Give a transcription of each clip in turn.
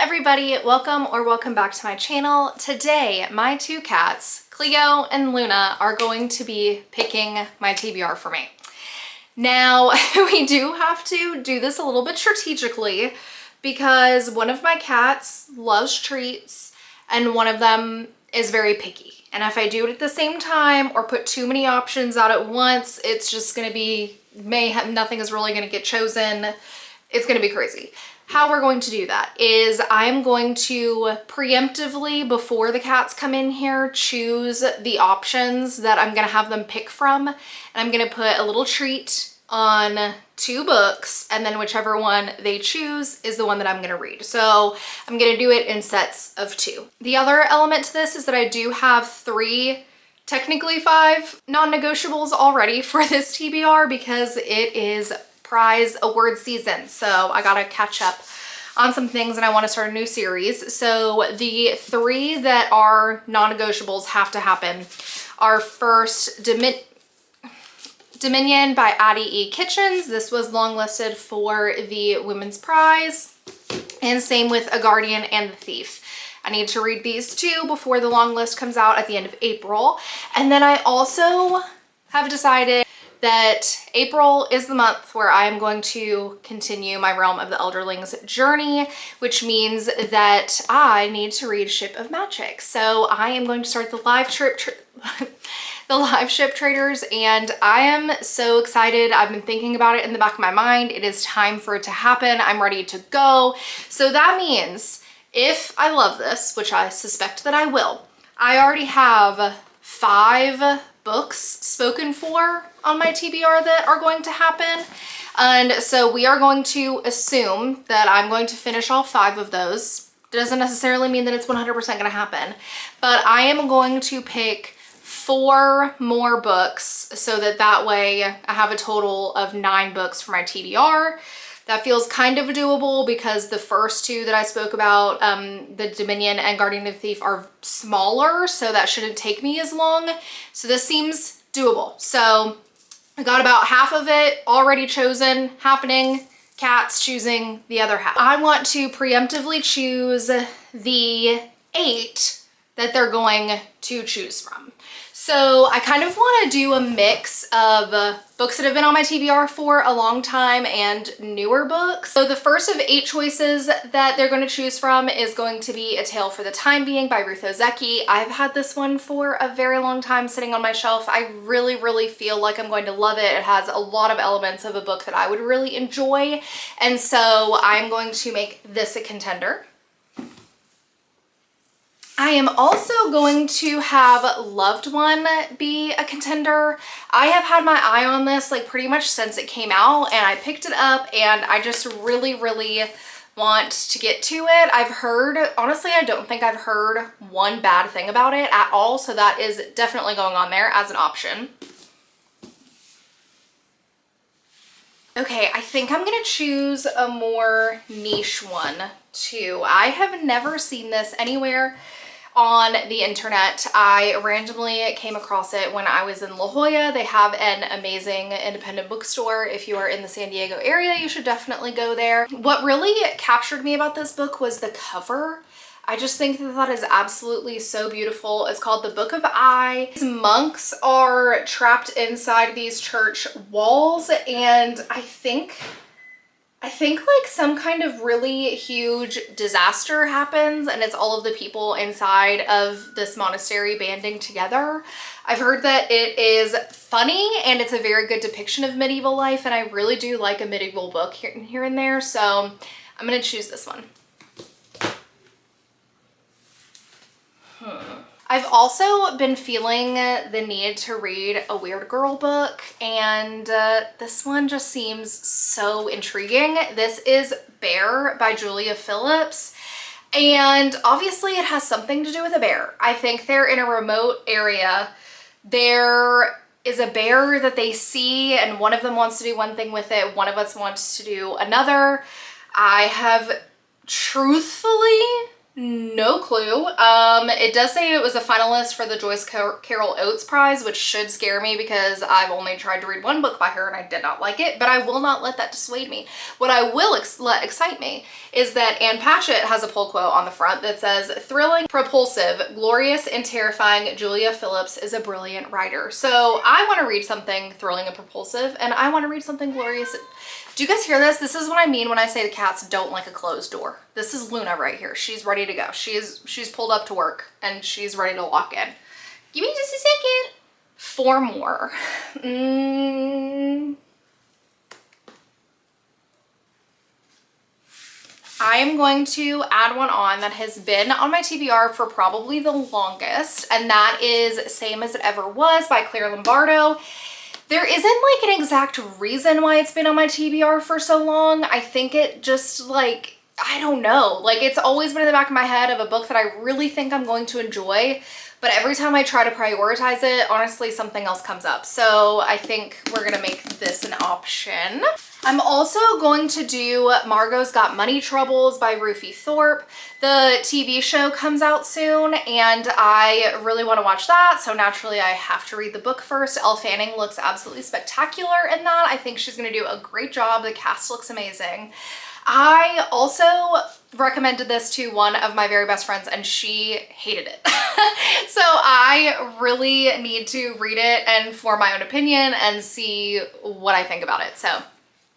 everybody, welcome back to my channel. Today my two cats, Cleo and Luna, are going to be picking my TBR for me. Now we do have to do this a little bit strategically because one of my cats loves treats and one of them is very picky. And if I do it at the same time or put too many options out at once, it's just gonna be mayhem. Nothing is really gonna get chosen. It's gonna be crazy. How we're going to do that is I'm going to preemptively, before the cats come in here, choose the options that I'm gonna have them pick from. And I'm gonna put a little treat on 2 books, and then whichever one they choose is the one that I'm gonna read. So I'm gonna do it in sets of 2. The other element to this is that I do have 3, technically 5 non-negotiables already for this TBR because it is prize award season. So I gotta catch up on some things and I want to start a new series. So the 3 that are non-negotiables have to happen are first Dominion by Addie E. Kitchens. This was longlisted for the women's prize, and same with A Guardian and The Thief. I need to read these 2 before the long list comes out at the end of April. And then I also have decided that April is the month where I am going to continue my Realm of the Elderlings journey, which means that I need to read Ship of Magic. So I am going to start the live ship traders, and I am so excited. I've been thinking about it in the back of my mind. It is time for it to happen. I'm ready to go. So that means if I love this, which I suspect that I will, I already have 5 books spoken for on my TBR that are going to happen. And so we are going to assume that I'm going to finish all 5 of those. It doesn't necessarily mean that it's 100% going to happen, but I am going to pick 4 more books so that way I have a total of 9 books for my TBR. That feels kind of doable because the first 2 that I spoke about, the Dominion and Guardian of the Thief, are smaller, so that shouldn't take me as long. So this seems doable. So I got about half of it already chosen, happening. Cats choosing the other half. I want to preemptively choose the 8 that they're going to choose from. So I kind of want to do a mix of books that have been on my TBR for a long time and newer books. So the first of 8 choices that they're going to choose from is going to be A Tale for the Time Being by Ruth Ozeki. I've had this one for a very long time sitting on my shelf. I really feel like I'm going to love it. It has a lot of elements of a book that I would really enjoy. And so I'm going to make this a contender. I am also going to have Loved One be a contender. I have had my eye on this like pretty much since it came out, and I picked it up and I just really want to get to it. I've heard, honestly, I don't think I've heard one bad thing about it at all, so that is definitely going on there as an option. Okay, I think I'm gonna choose a more niche one too. I have never seen this anywhere on the internet. I randomly came across it when I was in La Jolla. They have an amazing independent bookstore. If you are in the San Diego area, you should definitely go there. What really captured me about this book was the cover. I just think that is absolutely so beautiful. It's called The Book of I. These monks are trapped inside these church walls, and I think like some kind of really huge disaster happens, and it's all of the people inside of this monastery banding together. I've heard that it is funny and it's a very good depiction of medieval life, and I really do like a medieval book here and there, so I'm gonna choose this one. I've also been feeling the need to read a weird girl book, and this one just seems so intriguing. This is Bear by Julia Phillips, and obviously it has something to do with a bear. I think they're in a remote area. There is a bear that they see, and one of them wants to do one thing with it, one of us wants to do another. I have truthfully no clue. It does say it was a finalist for the Joyce Carol Oates Prize, which should scare me because I've only tried to read one book by her and I did not like it, but I will not let that dissuade me. What I will let excite me is that Ann Patchett has a pull quote on the front that says, "Thrilling, propulsive, glorious, and terrifying, Julia Phillips is a brilliant writer." So I want to read something thrilling and propulsive, and I want to read something glorious. Do you guys hear this? This is what I mean when I say the cats don't like a closed door. This is Luna right here. She's ready to go. She's pulled up to work and she's ready to lock in. Give me just a second. 4 more. I am going to add one on that has been on my TBR for probably the longest, and that is Same as It Ever Was by Claire Lombardo. There isn't like an exact reason why it's been on my TBR for so long. I think it just like, I don't know. Like it's always been in the back of my head of a book that I really think I'm going to enjoy. But every time I try to prioritize it, honestly, something else comes up. So I think we're gonna make this an option. I'm also going to do Margot's Got Money Troubles by Rufi Thorpe. The TV show comes out soon and I really want to watch that. So naturally I have to read the book first. Elle Fanning looks absolutely spectacular in that. I think she's going to do a great job. The cast looks amazing. I also recommended this to one of my very best friends and she hated it. So I really need to read it and form my own opinion and see what I think about it. So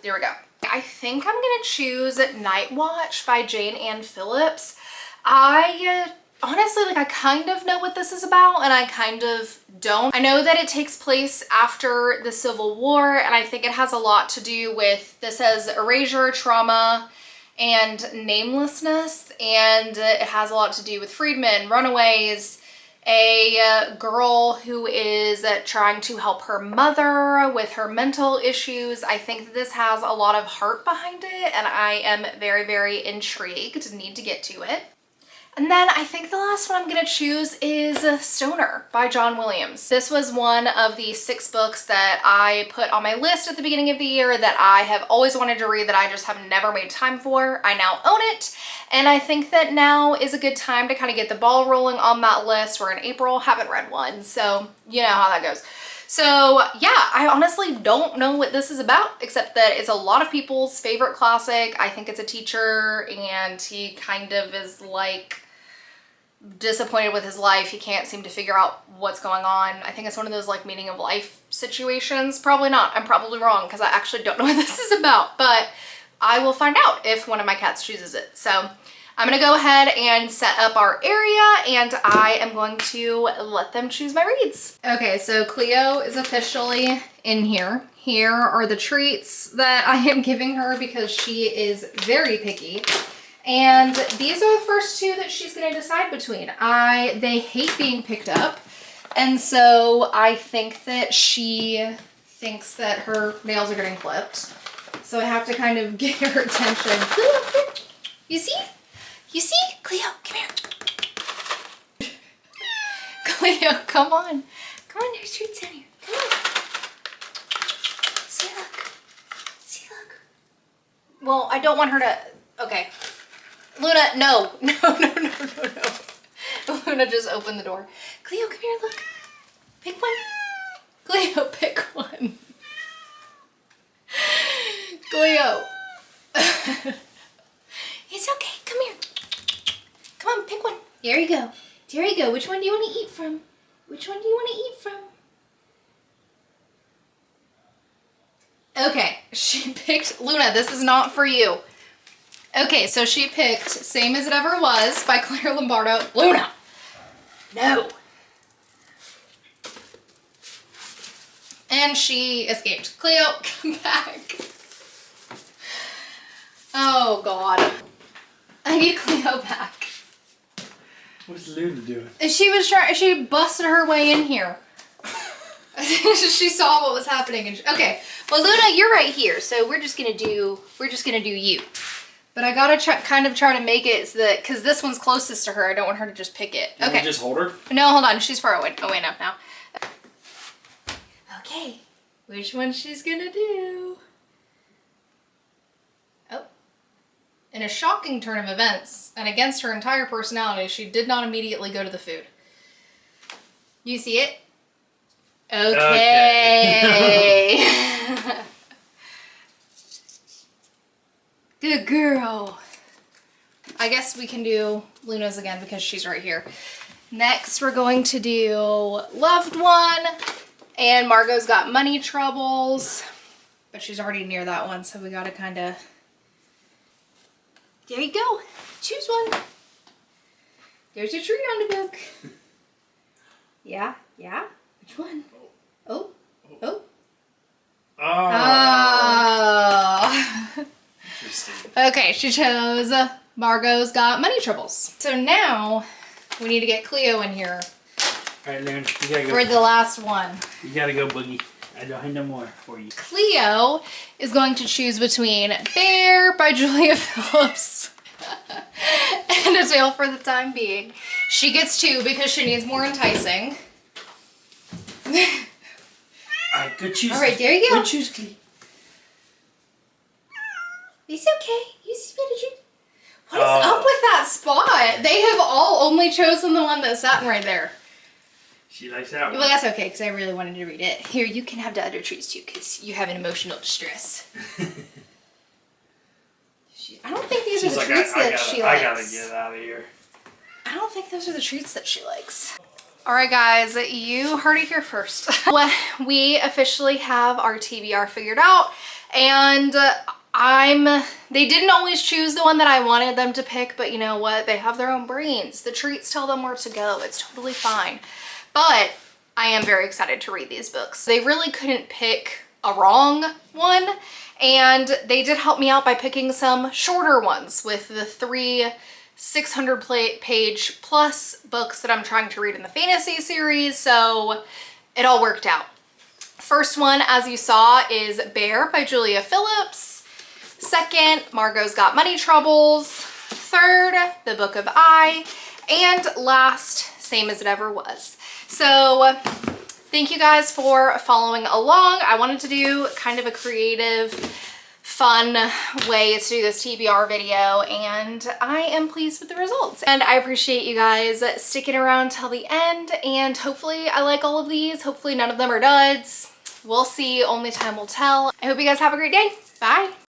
there we go. I think I'm gonna choose Night Watch by Jane Ann Phillips. I honestly, like, I kind of know what this is about and I kind of don't. I know that it takes place after the Civil War and I think it has a lot to do with, this says erasure, trauma, and namelessness, and it has a lot to do with freedmen, runaways, a girl who is trying to help her mother with her mental issues. I think this has a lot of heart behind it and I am very, very intrigued. Need to get to it. And then I think the last one I'm gonna choose is Stoner by John Williams. This was one of the 6 books that I put on my list at the beginning of the year that I have always wanted to read that I just have never made time for. I now own it, and I think that now is a good time to kind of get the ball rolling on that list. We're in April, haven't read one, so you know how that goes. So yeah, I honestly don't know what this is about, except that it's a lot of people's favorite classic. I think it's a teacher and he kind of is like disappointed with his life. He can't seem to figure out what's going on. I think it's one of those like meaning of life situations. Probably not. I'm probably wrong because I actually don't know what this is about, but I will find out if one of my cats chooses it. So I'm gonna go ahead and set up our area and I am going to let them choose my reads. Okay, so Cleo is officially in here. Here are the treats that I am giving her because she is very picky. And these are the first 2 that she's gonna decide between. They hate being picked up. And so I think that she thinks that her nails are getting clipped. So I have to kind of get her attention. Cleo, here. You see? You see? Cleo, come here. Cleo, come on. Come on, there's treats in here. Come on. See, look. See, look. Well, I don't want her to, okay. Luna, no. No. Luna just opened the door. Cleo, come here, look. Pick one. Cleo, pick one. Cleo. It's okay, come here. Come on, pick one. There you go. There you go. Which one do you want to eat from? Which one do you want to eat from? Okay, she picked, Luna, this is not for you. Okay, so she picked Same as It Ever Was by Claire Lombardo. Luna! No! And she escaped. Cleo, come back. Oh, God. I need Cleo back. What's Luna doing? She busted her way in here. She saw what was happening. And okay, well, Luna, you're right here, so we're just gonna do you. But I gotta kind of try to make it so that, because this one's closest to her, I don't want her to just pick it. Okay. Just hold her? No, hold on. She's far away enough now. Okay. Which one she's gonna do? Oh. in a shocking turn of events, and against her entire personality, she did not immediately go to the food. You see it? Okay. Good girl. I guess we can do Luna's again because she's right here. Next, we're going to do Loved One. And Margot's got money troubles. But she's already near that one, so we gotta kind of... There you go. Choose one. There's your treat on the book. Yeah? Which one? Oh. Interesting. Okay, she chose Margot's Got Money Troubles. So now we need to get Cleo in here Alright, Loon, you gotta go. for the last one. You gotta go, Boogie. I don't have no more for you. Cleo is going to choose between Bear by Julia Phillips and A Tale for the Time Being. She gets 2 because she needs more enticing. Alright, good choose. Alright, there you go. Good choose, Cleo. It's okay. You see better. What is up with that spot? They have all only chosen the one that's sitting right there. She likes that one. Well, that's okay, because I really wanted to read it. Here, you can have the other treats too, because you have an emotional distress. I don't think these are the treats that she likes. I gotta get out of here. I don't think those are the treats that she likes. Alright guys, you heard it here first. We officially have our TBR figured out, and they didn't always choose the one that I wanted them to pick, but you know what? They have their own brains. The treats tell them where to go. It's totally fine. But I am very excited to read these books. They really couldn't pick a wrong one, and they did help me out by picking some shorter ones with the 3 600-page plus books that I'm trying to read in the fantasy series, so it all worked out. First one, as you saw, is Bear by Julia Phillips. Second, Margot's Got Money Troubles. Third, The Book of I. And last, Same as It Ever Was. So thank you guys for following along. I wanted to do kind of a creative, fun way to do this TBR video, and I am pleased with the results. And I appreciate you guys sticking around till the end, and hopefully I like all of these. Hopefully none of them are duds. We'll see, only time will tell. I hope you guys have a great day. Bye.